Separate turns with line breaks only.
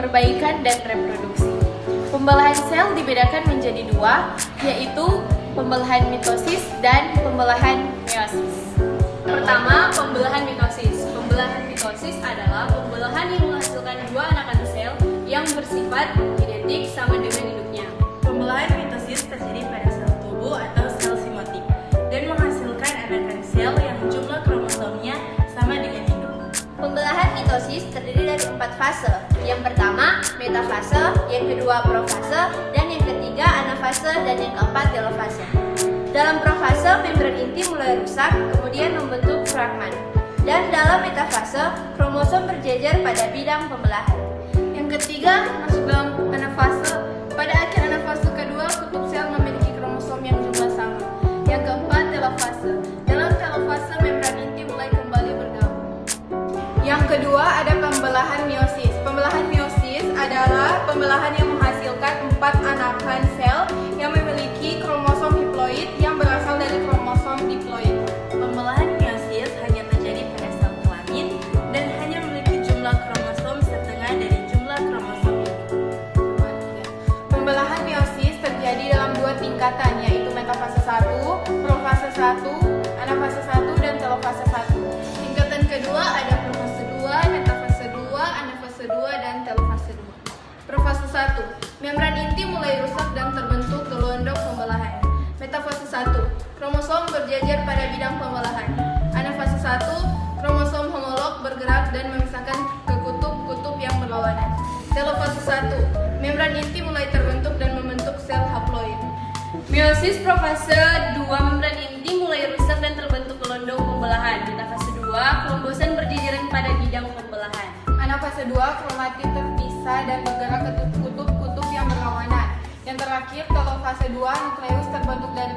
perbaikan dan reproduksi. Pembelahan sel dibedakan menjadi dua, yaitu pembelahan mitosis dan pembelahan meiosis. Pertama, pembelahan mitosis. Pembelahan mitosis adalah pembelahan yang menghasilkan dua anakan sel yang bersifat identik sama dengan induknya.
Pembelahan mitosis terjadi pada sel tubuh atau sel simotik dan menghasilkan anakan sel yang jumlah kromosomnya sama dengan induk.
Pembelahan mitosis terdiri dari 4 fase. Yang pertama, metafase, yang kedua profase, dan yang ketiga anafase, dan yang keempat telofase. Dalam profase, membran inti mulai rusak, kemudian membentuk fragmen. Dan dalam metafase, kromosom berjejer pada bidang pembelahan. Yang ketiga, masuk dalam anafase. Pada akhir anafase kedua, kutub sel memiliki kromosom yang jumlah sama. Yang keempat, telofase. Dalam telofase, membran inti mulai kembali bergabung.
Yang kedua ada pembelahan meiosis. Pembelahan meiosis adalah pembelahan yang menghasilkan 4 anakan sel yang memiliki kromosom haploid yang berasal dari kromosom diploid.
Pembelahan meiosis hanya terjadi pada sel kelamin dan hanya memiliki jumlah kromosom setengah dari jumlah kromosom induk.
Pembelahan meiosis terjadi dalam 2 tingkatan, yaitu metafase 1, profase 1, anafase 1, dan telofase 1. Tingkatan kedua ada profase 2, metafase 2, anafase 2, dan telofase 2. Profase 1, membran inti mulai rusak dan terbentuk gelondong pembelahan. Metafase 1, kromosom berjejer pada bidang pembelahan. Anafase 1, kromosom homolog bergerak dan memisahkan ke kutub-kutub yang berlawanan. Telofase 1, membran inti mulai terbentuk dan membentuk sel haploid. Meiosis profase 2, membran inti mulai rusak dan terbentuk gelondong pembelahan. Metafase 2, kelombosan berjejeran pada bidang pembelahan. Anafase 2, kromatid terpisah dan bergerak ke kutub-kutub yang berlawanan. Yang terakhir, telofase 2, nukleus terbentuk dan